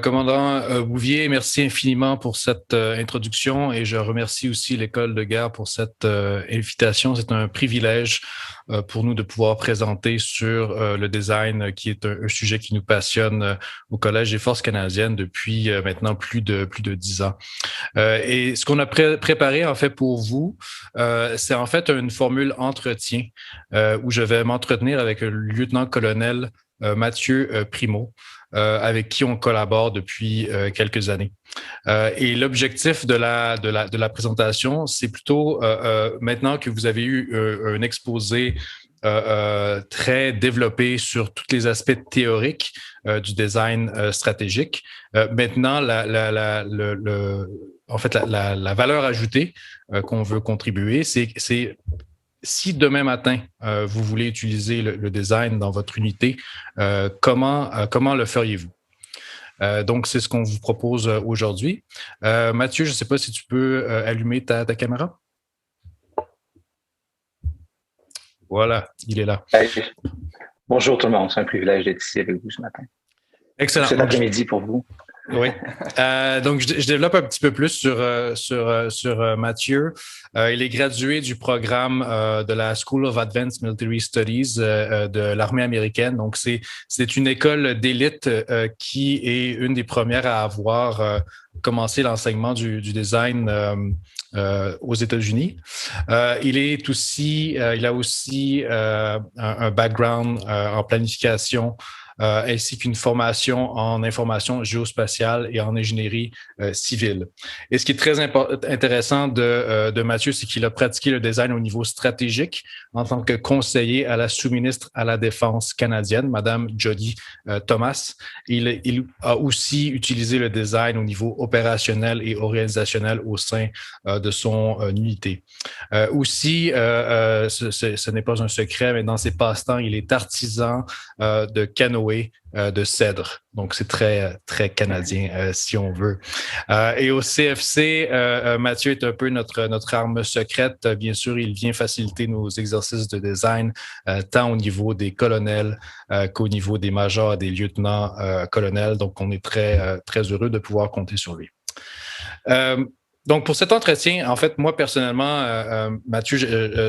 Commandant Bouvier, merci infiniment pour cette introduction et je remercie aussi l'École de guerre pour cette invitation. C'est un privilège pour nous de pouvoir présenter sur le design, qui est un sujet qui nous passionne au Collège des Forces canadiennes depuis maintenant plus de 10 ans. Et ce qu'on a préparé en fait pour vous, c'est en fait une formule entretien où je vais m'entretenir avec le lieutenant-colonel Mathieu Primo, avec qui on collabore depuis quelques années. Et l'objectif de la présentation, c'est plutôt maintenant que vous avez eu un exposé très développé sur tous les aspects théoriques du design stratégique. Maintenant, en fait, la valeur ajoutée qu'on veut contribuer, c'est si demain matin, vous voulez utiliser le design dans votre unité, comment le feriez-vous? Donc, c'est ce qu'on vous propose aujourd'hui. Mathieu, je ne sais pas si tu peux allumer ta caméra. Voilà, il est là. Bonjour tout le monde, c'est un privilège d'être ici avec vous ce matin. Excellent. Cet après-midi pour vous. Oui. Donc, je développe un petit peu plus sur Mathieu. Il est gradué du programme de la School of Advanced Military Studies de l'armée américaine. Donc, c'est une école d'élite qui est une des premières à avoir commencé l'enseignement du design aux États-Unis. Il a aussi un background en planification, ainsi qu'une formation en information géospatiale et en ingénierie civile. Et ce qui est très intéressant de Mathieu, c'est qu'il a pratiqué le design au niveau stratégique en tant que conseiller à la sous-ministre à la Défense canadienne, Madame Jody Thomas. Il a aussi utilisé le design au niveau opérationnel et organisationnel au sein de son unité. Aussi, ce n'est pas un secret, mais dans ses passe-temps, il est artisan de canoë de cèdre. Donc, c'est très, très canadien, si on veut. Et au CFC, Mathieu est un peu notre arme secrète. Bien sûr, il vient faciliter nos exercices de design, tant au niveau des colonels qu'au niveau des majors et des lieutenants colonels. Donc, on est très, très heureux de pouvoir compter sur lui. Donc, pour cet entretien, en fait, moi, personnellement, Mathieu,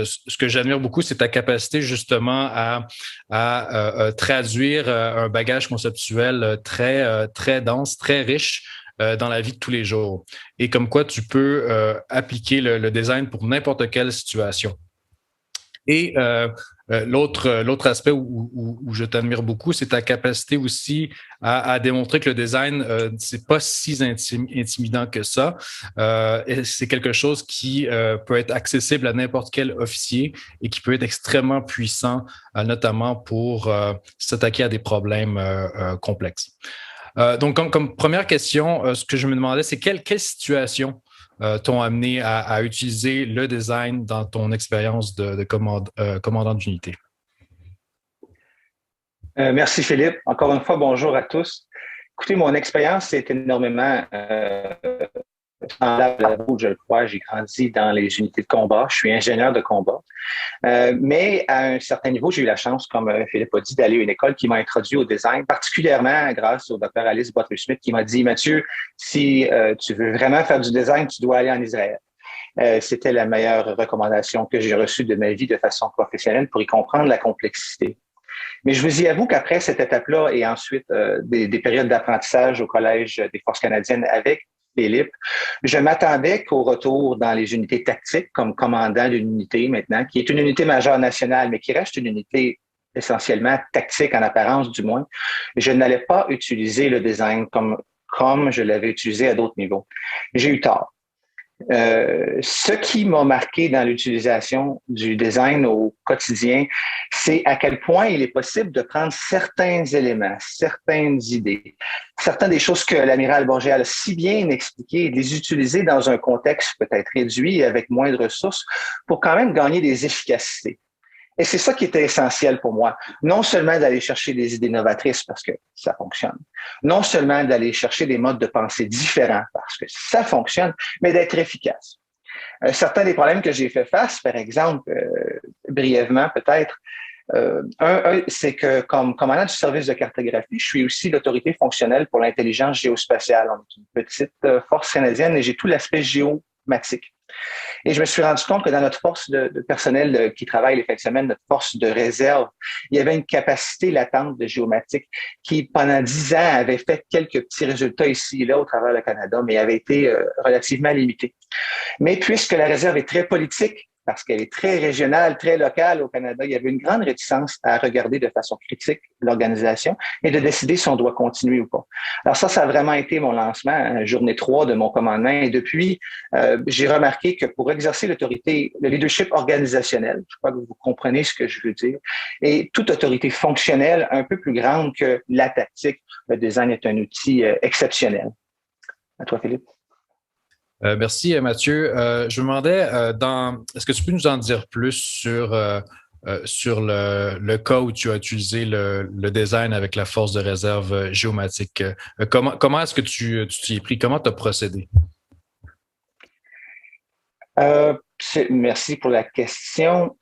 ce que j'admire beaucoup, c'est ta capacité justement à traduire un bagage conceptuel très, très dense, très riche dans la vie de tous les jours. Et comme quoi tu peux appliquer le design pour n'importe quelle situation. Et l'autre aspect où je t'admire beaucoup, c'est ta capacité aussi à démontrer que le design, c'est pas si intimidant que ça. Et c'est quelque chose qui peut être accessible à n'importe quel officier et qui peut être extrêmement puissant, notamment pour s'attaquer à des problèmes complexes. Donc, comme première question, ce que je me demandais, c'est quelle situation t'ont amené à utiliser le design dans ton expérience de commandant d'unité? Merci Philippe. Encore une fois, bonjour à tous. Écoutez, mon expérience est énormément semblable, je le crois. J'ai grandi dans les unités de combat. Je suis ingénieur de combat. Mais à un certain niveau, j'ai eu la chance, comme Philippe a dit, d'aller à une école qui m'a introduit au design, particulièrement grâce au docteur Alice Butler-Smith qui m'a dit, Mathieu, si tu veux vraiment faire du design, tu dois aller en Israël. C'était la meilleure recommandation que j'ai reçue de ma vie de façon professionnelle pour y comprendre la complexité. Mais je vous y avoue qu'après cette étape-là et ensuite des périodes d'apprentissage au Collège des Forces canadiennes avec Philippe, je m'attendais qu'au retour dans les unités tactiques comme commandant d'une unité maintenant, qui est une unité majeure nationale, mais qui reste une unité essentiellement tactique en apparence du moins, je n'allais pas utiliser le design comme je l'avais utilisé à d'autres niveaux. J'ai eu tort. Ce qui m'a marqué dans l'utilisation du design au quotidien, c'est à quel point il est possible de prendre certains éléments, certaines idées, certaines des choses que l'amiral Bourget a si bien expliquées et de les utiliser dans un contexte peut-être réduit avec moins de ressources pour quand même gagner des efficacités. Et c'est ça qui était essentiel pour moi. Non seulement d'aller chercher des idées novatrices parce que ça fonctionne. Non seulement d'aller chercher des modes de pensée différents parce que ça fonctionne, mais d'être efficace. Certains des problèmes que j'ai fait face, par exemple, brièvement peut-être, C'est que comme commandant du service de cartographie, je suis aussi l'autorité fonctionnelle pour l'intelligence géospatiale. On est une petite force canadienne et j'ai tout l'aspect géomatique. Et je me suis rendu compte que dans notre force de personnel qui travaille les fins de semaine, notre force de réserve, il y avait une capacité latente de géomatique qui, pendant 10 ans, avait fait quelques petits résultats ici et là au travers du Canada, mais avait été relativement limitée. Mais puisque la réserve est très politique, parce qu'elle est très régionale, très locale au Canada, il y avait une grande réticence à regarder de façon critique l'organisation et de décider si on doit continuer ou pas. Alors ça a vraiment été mon lancement, journée 3 de mon commandement. Et depuis, j'ai remarqué que pour exercer l'autorité, le leadership organisationnel, je crois que vous comprenez ce que je veux dire, et toute autorité fonctionnelle un peu plus grande que la tactique, le design est un outil exceptionnel. À toi, Philippe. Merci, Mathieu. Je me demandais, est-ce que tu peux nous en dire plus sur le cas où tu as utilisé le design avec la force de réserve géomatique? Comment est-ce que tu t'y es pris? Comment tu as procédé? Merci pour la question.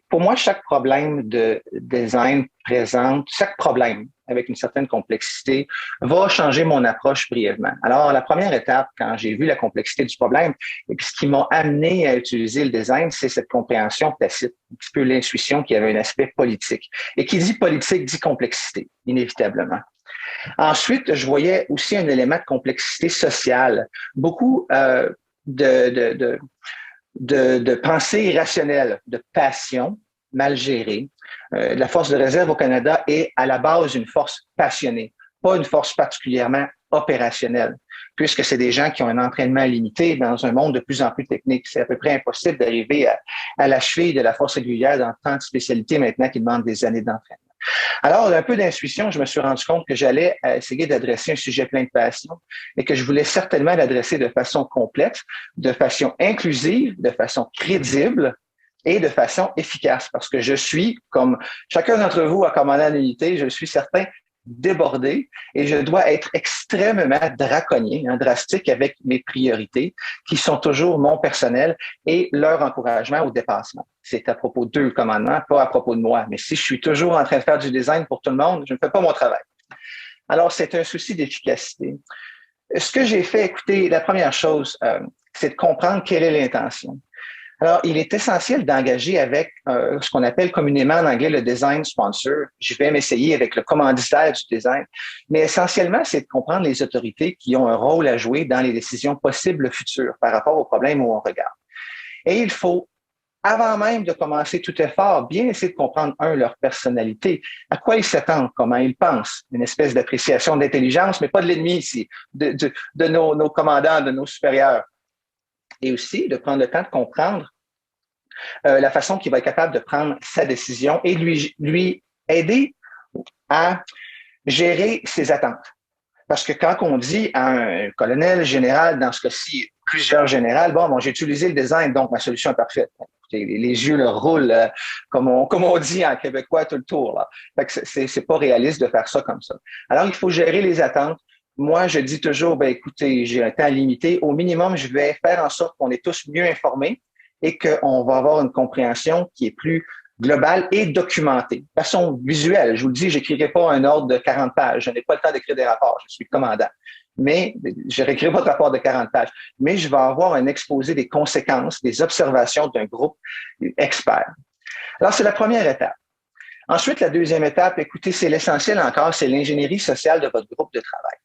Pour moi, chaque problème de design présente, chaque problème avec une certaine complexité va changer mon approche brièvement. Alors, la première étape, quand j'ai vu la complexité du problème, et puis ce qui m'a amené à utiliser le design, c'est cette compréhension tacite, un petit peu l'intuition qui avait un aspect politique. Et qui dit politique dit complexité, inévitablement. Ensuite, je voyais aussi un élément de complexité sociale. Beaucoup de pensée irrationnelle, de passion mal gérée. La force de réserve au Canada est à la base une force passionnée, pas une force particulièrement opérationnelle, puisque c'est des gens qui ont un entraînement limité dans un monde de plus en plus technique. C'est à peu près impossible d'arriver à la cheville de la force régulière dans tant de spécialités maintenant qui demandent des années d'entraînement. Alors, un peu d'intuition, je me suis rendu compte que j'allais essayer d'adresser un sujet plein de passion et que je voulais certainement l'adresser de façon complète, de façon inclusive, de façon crédible et de façon efficace. Parce que je suis, comme chacun d'entre vous a commandant l'unité, je suis certain débordé et je dois être extrêmement draconien, drastique avec mes priorités qui sont toujours mon personnel et leur encouragement au dépassement. C'est à propos d'eux le commandement, pas à propos de moi. Mais si je suis toujours en train de faire du design pour tout le monde, je ne fais pas mon travail. Alors, c'est un souci d'efficacité. Ce que j'ai fait, écoutez, la première chose, c'est de comprendre quelle est l'intention. Alors, il est essentiel d'engager avec ce qu'on appelle communément en anglais le design sponsor. Je vais m'essayer avec le commanditaire du design. Mais essentiellement, c'est de comprendre les autorités qui ont un rôle à jouer dans les décisions possibles futures par rapport aux problèmes où on regarde. Et il faut, avant même de commencer tout effort, bien essayer de comprendre, leur personnalité, à quoi ils s'attendent, comment ils pensent, une espèce d'appréciation d'intelligence, mais pas de l'ennemi ici, de nos commandants, de nos supérieurs. Et aussi de prendre le temps de comprendre la façon qu'il va être capable de prendre sa décision et lui aider à gérer ses attentes. Parce que quand on dit à un colonel général, dans ce cas-ci, plusieurs générales, bon, j'ai utilisé le design, donc ma solution est parfaite. Les yeux leur roulent, comme on dit en québécois, tout le tour. Là. Fait que c'est pas réaliste de faire ça comme ça. Alors, il faut gérer les attentes. Moi, je dis toujours, écoutez, j'ai un temps limité. Au minimum, je vais faire en sorte qu'on est tous mieux informés et qu'on va avoir une compréhension qui est plus globale et documentée. De façon visuelle, je vous le dis, j'écrirai pas un ordre de 40 pages. Je n'ai pas le temps d'écrire des rapports. Je suis commandant. Mais je réécrirai pas de rapport de 40 pages. Mais je vais avoir un exposé des conséquences, des observations d'un groupe expert. Alors, c'est la première étape. Ensuite, la deuxième étape, écoutez, c'est l'essentiel encore, c'est l'ingénierie sociale de votre groupe de travail.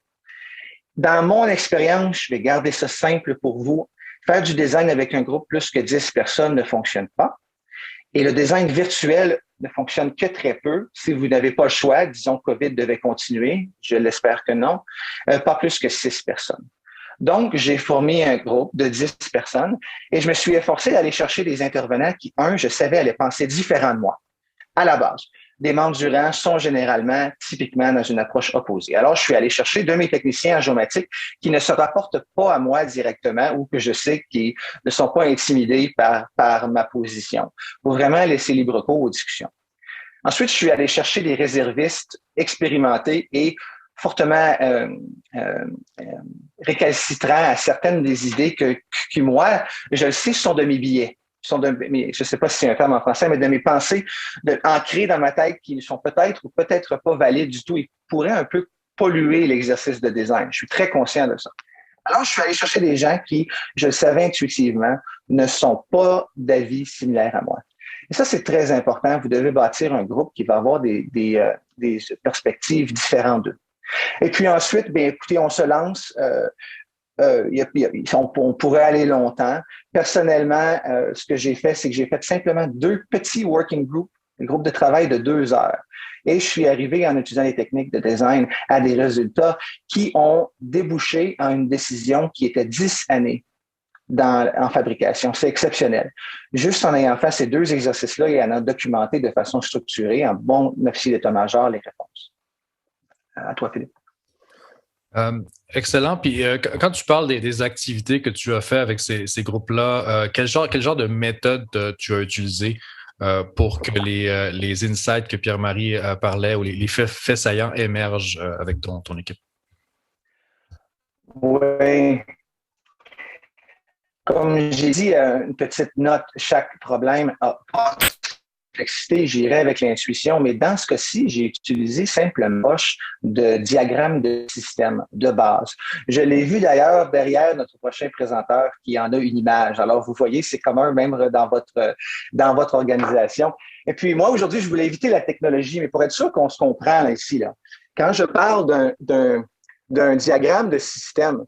Dans mon expérience, je vais garder ça simple pour vous. Faire du design avec un groupe plus que 10 personnes ne fonctionne pas. Et le design virtuel ne fonctionne que très peu. Si vous n'avez pas le choix, disons que COVID devait continuer, je l'espère que non, pas plus que 6 personnes. Donc, j'ai formé un groupe de 10 personnes et je me suis efforcé d'aller chercher des intervenants qui, je savais, allaient penser différent de moi, à la base. Des membres du rang sont généralement, typiquement, dans une approche opposée. Alors, je suis allé chercher 2 de mes techniciens en géomatique qui ne se rapportent pas à moi directement ou que je sais qu'ils ne sont pas intimidés par ma position, pour vraiment laisser libre cours aux discussions. Ensuite, je suis allé chercher des réservistes expérimentés et fortement récalcitrants à certaines des idées qui, moi, je le sais, sont de mes billets. je ne sais pas si c'est un terme en français, mais de mes pensées ancrées dans ma tête qui sont peut-être ou peut-être pas valides du tout et pourraient un peu polluer l'exercice de design. Je suis très conscient de ça. Alors, je suis allé chercher des gens qui, je le savais intuitivement, ne sont pas d'avis similaires à moi. Et ça, c'est très important. Vous devez bâtir un groupe qui va avoir des perspectives différentes d'eux. Et puis ensuite, bien, écoutez, on se lance. On pourrait aller longtemps. Personnellement, ce que j'ai fait, c'est que j'ai fait simplement 2 petits working groups, des groupes de travail de 2 heures. Et je suis arrivé, en utilisant les techniques de design, à des résultats qui ont débouché en une décision qui était 10 années en fabrication. C'est exceptionnel. Juste en ayant fait ces 2 exercices-là et en ayant documenté de façon structurée, en bon officier d'état-major, les réponses. À toi, Philippe. Excellent. Puis quand tu parles des activités que tu as fait avec ces groupes-là, quel genre de méthode tu as utilisé pour que les insights que Pierre-Marie parlait ou les faits saillants émergent avec ton équipe? Oui. Comme j'ai dit, une petite note, chaque problème a pas de complexité, j'irai avec l'intuition, mais dans ce cas-ci, j'ai utilisé simplement de diagramme de système de base. Je l'ai vu d'ailleurs derrière notre prochain présenteur qui en a une image. Alors, vous voyez, c'est commun même dans votre organisation. Et puis, moi, aujourd'hui, je voulais éviter la technologie, mais pour être sûr qu'on se comprend là, ici, là, quand je parle d'un diagramme de système,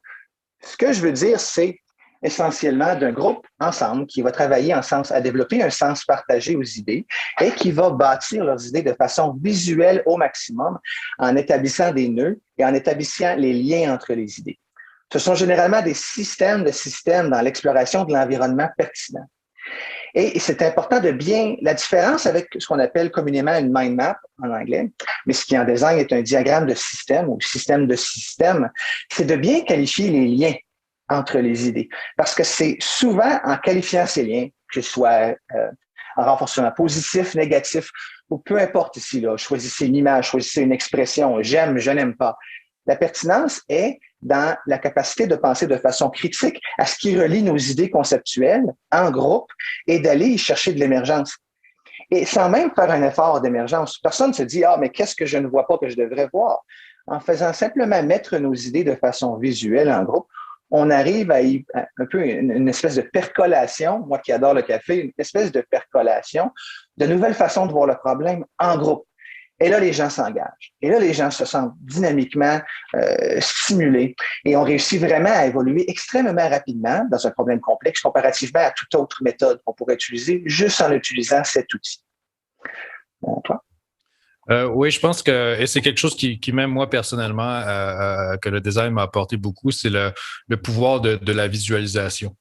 ce que je veux dire, c'est essentiellement d'un groupe ensemble qui va travailler ensemble à développer un sens partagé aux idées et qui va bâtir leurs idées de façon visuelle au maximum en établissant des nœuds et en établissant les liens entre les idées. Ce sont généralement des systèmes dans l'exploration de l'environnement pertinent. Et c'est important la différence avec ce qu'on appelle communément une mind map en anglais, mais ce qui en design est un diagramme de système ou système de système, c'est de bien qualifier les liens entre les idées. Parce que c'est souvent en qualifiant ces liens, que ce soit en renforcement positif, négatif, ou peu importe ici, là, choisissez une image, choisissez une expression, j'aime, je n'aime pas. La pertinence est dans la capacité de penser de façon critique à ce qui relie nos idées conceptuelles en groupe et d'aller y chercher de l'émergence. Et sans même faire un effort d'émergence, personne ne se dit « Ah, mais qu'est-ce que je ne vois pas que je devrais voir? » En faisant simplement mettre nos idées de façon visuelle en groupe, on arrive à un peu une espèce de percolation, moi qui adore le café, une espèce de percolation, de nouvelles façons de voir le problème en groupe. Et là, les gens s'engagent. Et là, les gens se sentent dynamiquement stimulés et on réussit vraiment à évoluer extrêmement rapidement dans un problème complexe comparativement à toute autre méthode qu'on pourrait utiliser juste en utilisant cet outil. Bon, toi? Oui, je pense que et c'est quelque chose qui même moi personnellement que le design m'a apporté beaucoup, c'est le pouvoir de la visualisation.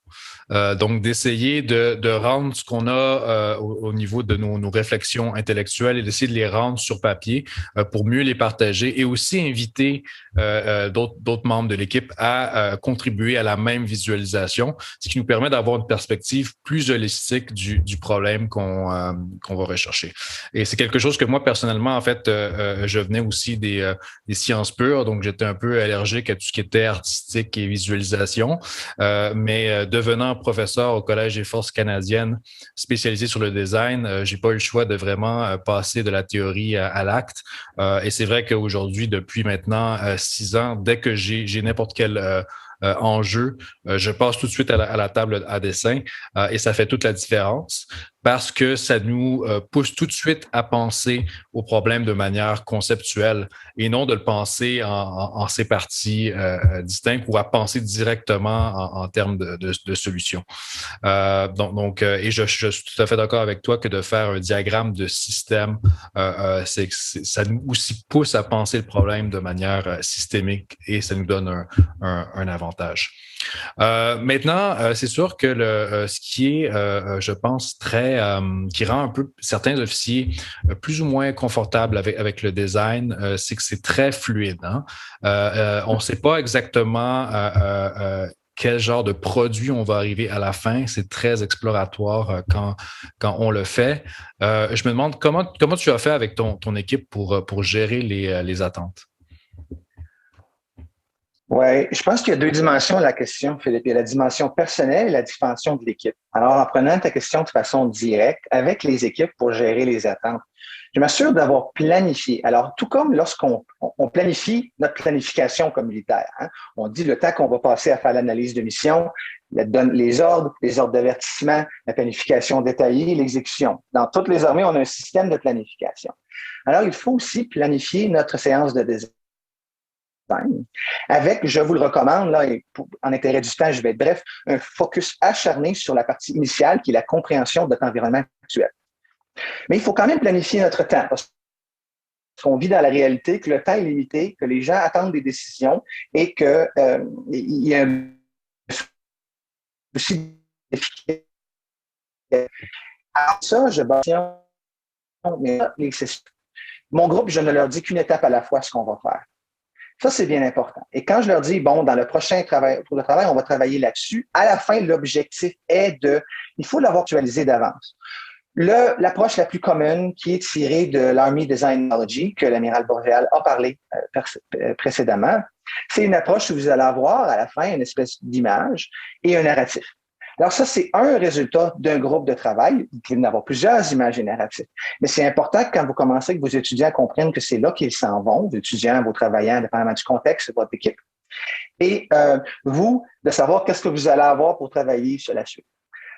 Donc, d'essayer de rendre ce qu'on a au niveau de nos réflexions intellectuelles et d'essayer de les rendre sur papier pour mieux les partager et aussi inviter d'autres membres de l'équipe à contribuer à la même visualisation, ce qui nous permet d'avoir une perspective plus holistique du problème qu'on va rechercher. Et c'est quelque chose que moi, personnellement, en fait, je venais aussi des sciences pures, donc j'étais un peu allergique à tout ce qui était artistique et visualisation, mais devenant professeur au Collège des forces canadiennes spécialisé sur le design, j'ai pas eu le choix de vraiment passer de la théorie à l'acte. Et c'est vrai qu'aujourd'hui, depuis maintenant 6 ans, dès que j'ai n'importe quel enjeu, je passe tout de suite à la table à dessin et ça fait toute la différence parce que ça nous pousse tout de suite à penser au problème de manière conceptuelle et non de le penser en ces parties distinctes ou à penser directement en termes de solutions. Et je suis tout à fait d'accord avec toi que de faire un diagramme de système, ça nous aussi pousse à penser le problème de manière systémique et ça nous donne un avantage. Maintenant, c'est sûr que ce qui est, je pense, qui rend un peu certains officiers plus ou moins confortables avec le design, c'est que c'est très fluide. Hein? On ne sait pas exactement quel genre de produit on va arriver à la fin. C'est très exploratoire quand on le fait. Je me demande comment tu as fait avec ton équipe pour gérer les attentes. Oui, je pense qu'il y a deux dimensions à la question, Philippe. Il y a la dimension personnelle et la dimension de l'équipe. Alors, en prenant ta question de façon directe, avec les équipes pour gérer les attentes, je m'assure d'avoir planifié. Alors, tout comme lorsqu'on planifie notre planification comme militaire, hein, on dit le temps qu'on va passer à faire l'analyse de mission, les ordres d'avertissement, la planification détaillée, l'exécution. Dans toutes les armées, on a un système de planification. Alors, il faut aussi planifier notre séance de design avec, je vous le recommande, là, et en intérêt du temps, je vais être bref, un focus acharné sur la partie initiale qui est la compréhension de notre environnement actuel. Mais il faut quand même planifier notre temps parce qu'on vit dans la réalité que le temps est limité, que les gens attendent des décisions et qu'il y a un souci d'efficacité. Alors ça, je bâtis mon groupe, je ne leur dis qu'une étape à la fois ce qu'on va faire. Ça, c'est bien important. Et quand je leur dis, bon, dans le prochain travail, pour le travail, on va travailler là-dessus, à la fin, l'objectif est il faut l'avoir actualisé d'avance. L'approche la plus commune qui est tirée de l'Army Design Technology, que l'amiral Boréal a parlé précédemment, c'est une approche où vous allez avoir à la fin une espèce d'image et un narratif. Alors ça, c'est un résultat d'un groupe de travail. Vous pouvez en avoir plusieurs images et narratifs. Mais c'est important que quand vous commencez, que vos étudiants comprennent que c'est là qu'ils s'en vont, vos étudiants, vos travailleurs, dépendamment du contexte de votre équipe. Et vous, de savoir qu'est-ce que vous allez avoir pour travailler sur la suite.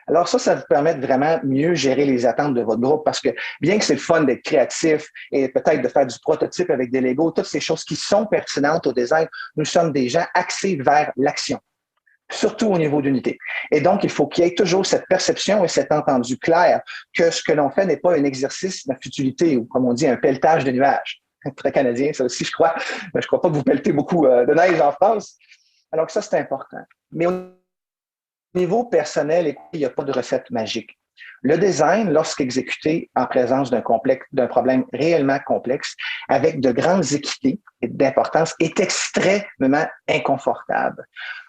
Alors ça vous permet de vraiment mieux gérer les attentes de votre groupe parce que bien que c'est le fun d'être créatif et peut-être de faire du prototype avec des Legos, toutes ces choses qui sont pertinentes au design, nous sommes des gens axés vers l'action, surtout au niveau d'unité. Et donc, il faut qu'il y ait toujours cette perception et cet entendu clair que ce que l'on fait n'est pas un exercice de futilité ou, comme on dit, un pelletage de nuages. Très canadien, ça aussi, je crois. Je crois pas que vous pelletez beaucoup de neige en France. Alors ça, c'est important. Mais au niveau personnel, il n'y a pas de recette magique. Le design, lorsqu'exécuté en présence d'un problème réellement complexe, avec de grandes équités et d'importance, est extrêmement inconfortable.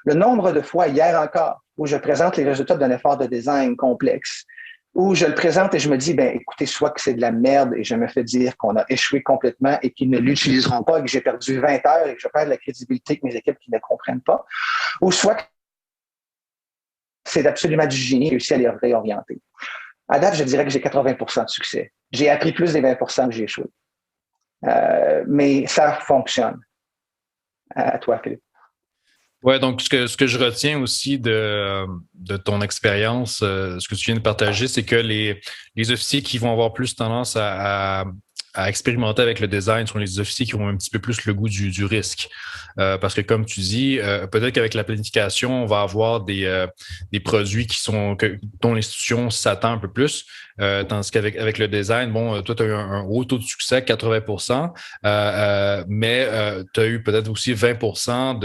Le nombre de fois, hier encore, où je présente les résultats d'un effort de design complexe, où je le présente et je me dis, écoutez, soit que c'est de la merde et je me fais dire qu'on a échoué complètement et qu'ils ne l'utiliseront pas et que j'ai perdu 20 heures et que je perds de la crédibilité avec mes équipes qui ne comprennent pas, ou soit que c'est absolument du génie réussi à les réorienter. À date, je dirais que j'ai 80% de succès. J'ai appris plus des 20% que j'ai échoué. Mais ça fonctionne. À toi, Philippe. Ouais, donc ce que je retiens aussi de ton expérience, ce que tu viens de partager, c'est que les officiers qui vont avoir plus tendance à expérimenter avec le design sont les officiers qui ont un petit peu plus le goût du risque. Parce que comme tu dis, peut-être qu'avec la planification, on va avoir des produits dont l'institution s'attend un peu plus. Tandis qu'avec le design, bon, toi, tu as eu un haut taux de succès, 80%, mais tu as eu peut-être aussi 20%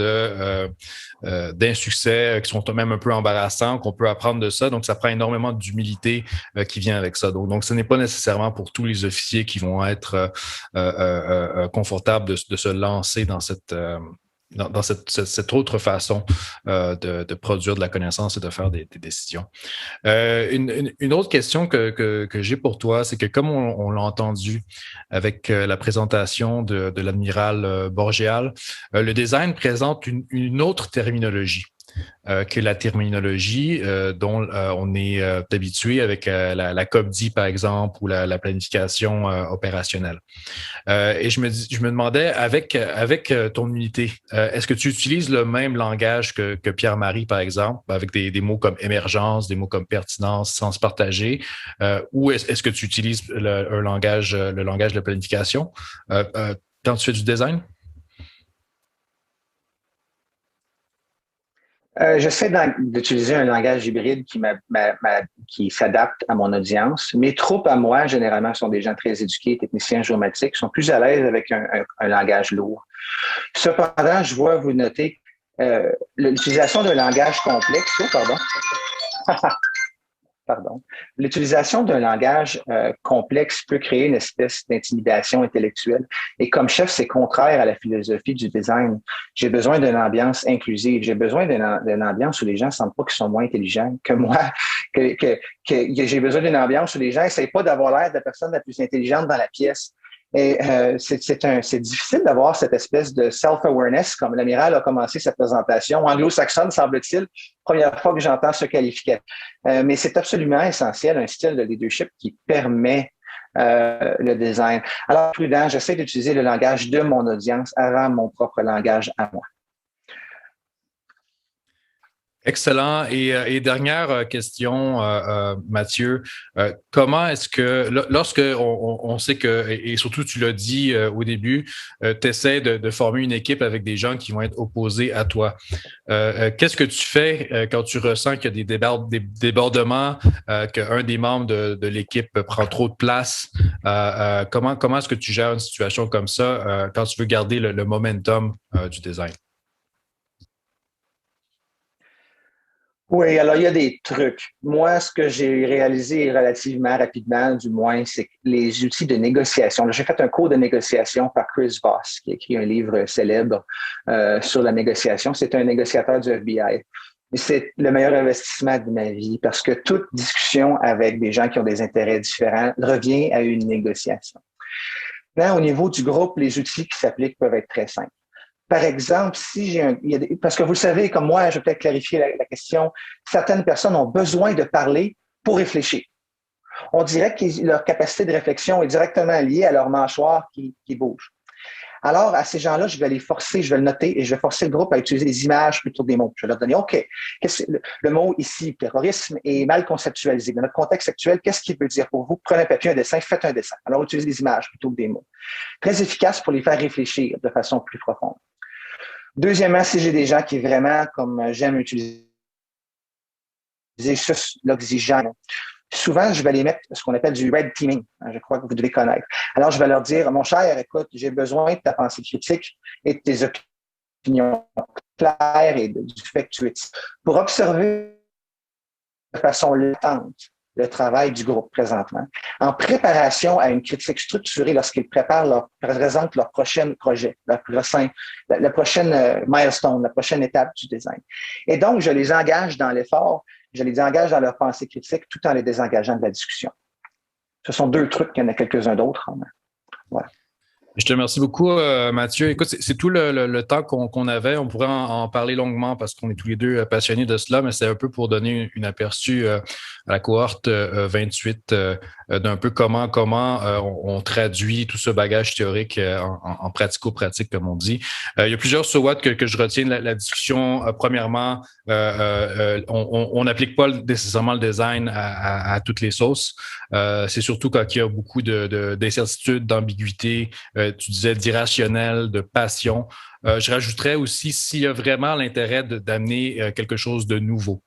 d'insuccès qui sont même un peu embarrassants, qu'on peut apprendre de ça. Donc, ça prend énormément d'humilité qui vient avec ça. Donc, ce n'est pas nécessairement pour tous les officiers qui vont être confortables de se lancer dans cette autre façon de produire de la connaissance et de faire des décisions. Une autre question que j'ai pour toi, c'est que comme on l'a entendu avec la présentation de l'amiral Boréal, le design présente une autre terminologie. Que la terminologie dont on est habitué avec la COP10, par exemple, ou la planification opérationnelle. Et je me demandais, avec ton unité, est-ce que tu utilises le même langage que Pierre-Marie, par exemple, avec des mots comme émergence, des mots comme pertinence, sens partagé, ou est-ce que tu utilises le langage de planification quand tu fais du design? J'essaie d'utiliser un langage hybride qui s'adapte à mon audience. Mes troupes à moi, généralement, sont des gens très éduqués, techniciens géomatiques, sont plus à l'aise avec un langage lourd. Cependant, je vois vous noter l'utilisation d'un langage complexe. Oh, pardon. Pardon. L'utilisation d'un langage complexe peut créer une espèce d'intimidation intellectuelle. Et comme chef, c'est contraire à la philosophie du design. J'ai besoin d'une ambiance inclusive. J'ai besoin d'une ambiance où les gens ne sentent pas qu'ils sont moins intelligents que moi. Que j'ai besoin d'une ambiance où les gens n'essayent pas d'avoir l'air de la personne la plus intelligente dans la pièce. Et c'est difficile d'avoir cette espèce de self-awareness, comme l'amiral a commencé sa présentation, anglo-saxonne, semble-t-il, première fois que j'entends ce qualificatif. Mais c'est absolument essentiel, un style de leadership qui permet le design. Alors, prudent, j'essaie d'utiliser le langage de mon audience avant mon propre langage à moi. Excellent. Et dernière question, Mathieu, comment est-ce que, lorsque on sait que, et surtout tu l'as dit au début, tu essaies de former une équipe avec des gens qui vont être opposés à toi. Qu'est-ce que tu fais quand tu ressens qu'il y a des débordements, qu'un des membres de l'équipe prend trop de place? Comment est-ce que tu gères une situation comme ça quand tu veux garder le momentum du design? Oui, alors il y a des trucs. Moi, ce que j'ai réalisé relativement rapidement, du moins, c'est que les outils de négociation. J'ai fait un cours de négociation par Chris Voss, qui a écrit un livre célèbre sur la négociation. C'est un négociateur du FBI. Et c'est le meilleur investissement de ma vie parce que toute discussion avec des gens qui ont des intérêts différents revient à une négociation. Là, au niveau du groupe, les outils qui s'appliquent peuvent être très simples. Par exemple, parce que vous le savez, comme moi, je vais peut-être clarifier la question, certaines personnes ont besoin de parler pour réfléchir. On dirait que leur capacité de réflexion est directement liée à leur mâchoire qui bouge. Alors, à ces gens-là, je vais les forcer, je vais le noter et je vais forcer le groupe à utiliser des images plutôt que des mots. Je vais leur donner, OK, le mot ici, terrorisme, est mal conceptualisé. Dans notre contexte actuel, qu'est-ce qu'il veut dire pour vous? Prenez un papier, un dessin, faites un dessin. Alors, utilisez des images plutôt que des mots. Très efficace pour les faire réfléchir de façon plus profonde. Deuxièmement, si j'ai des gens qui vraiment, comme j'aime utiliser l'oxygène, souvent, je vais les mettre ce qu'on appelle du red teaming. Je crois que vous devez connaître. Alors, je vais leur dire, mon cher, écoute, j'ai besoin de ta pensée critique et de tes opinions claires et du fait que tu es pour observer de façon latente le travail du groupe présentement, en préparation à une critique structurée lorsqu'ils présentent leur prochain projet, la prochaine milestone, la prochaine étape du design. Et donc, je les engage dans l'effort, je les engage dans leur pensée critique tout en les désengageant de la discussion. Ce sont deux trucs, il y en a quelques-uns d'autres. Voilà. Je te remercie beaucoup, Mathieu. Écoute, c'est tout le temps qu'on avait. On pourrait en parler longuement parce qu'on est tous les deux passionnés de cela, mais c'est un peu pour donner une aperçu à la cohorte 28 d'un peu comment on traduit tout ce bagage théorique en pratico-pratique, comme on dit. Il y a plusieurs SWOT que je retiens de la discussion. Premièrement, on n'applique pas nécessairement le design à toutes les sauces. C'est surtout quand il y a beaucoup d'incertitudes, d'ambiguïté, tu disais d'irrationnel, de passion. Je rajouterais aussi s'il y a vraiment l'intérêt d'amener quelque chose de nouveau.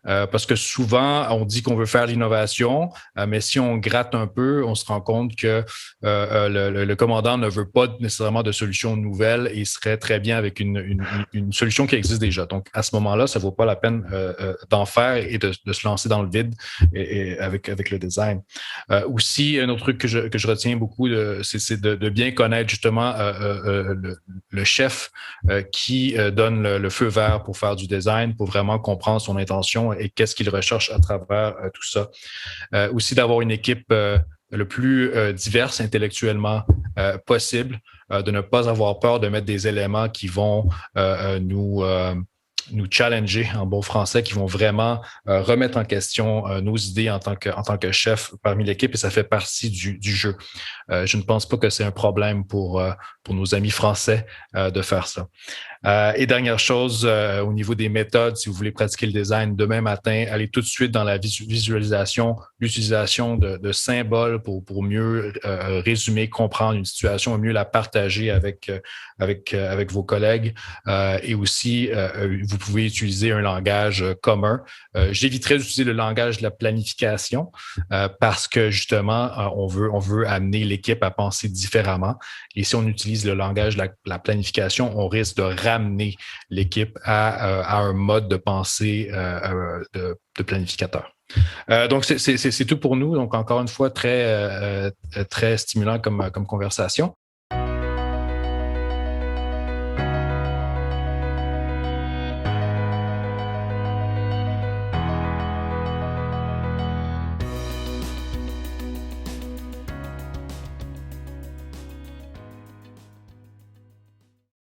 Parce que souvent, on dit qu'on veut faire l'innovation, mais si on gratte un peu, on se rend compte que le commandant ne veut pas nécessairement de solution nouvelle et serait très bien avec une solution qui existe déjà. Donc, à ce moment-là, ça ne vaut pas la peine d'en faire et de se lancer dans le vide et avec le design. Aussi, un autre truc que je retiens beaucoup, c'est de bien connaître justement le chef qui donne le feu vert pour faire du design, pour vraiment comprendre son intention et qu'est-ce qu'il recherche à travers tout ça. Aussi d'avoir une équipe le plus diverse intellectuellement possible, de ne pas avoir peur de mettre des éléments qui vont nous challenger en bon français, qui vont vraiment remettre en question nos idées en tant que chef parmi l'équipe et ça fait partie du jeu. Je ne pense pas que c'est un problème pour nos amis français de faire ça. Et dernière chose, au niveau des méthodes, si vous voulez pratiquer le design demain matin, allez tout de suite dans la visualisation, l'utilisation de symboles pour mieux résumer, comprendre une situation, mieux la partager avec vos collègues. Et aussi, vous pouvez utiliser un langage commun. J'éviterais d'utiliser le langage de la planification parce que justement, on veut amener l'équipe à penser différemment. Et si on utilise le langage de la planification, on risque de ramener l'équipe à un mode de pensée de planificateur. Donc, c'est tout pour nous. Donc, encore une fois, très stimulant comme conversation.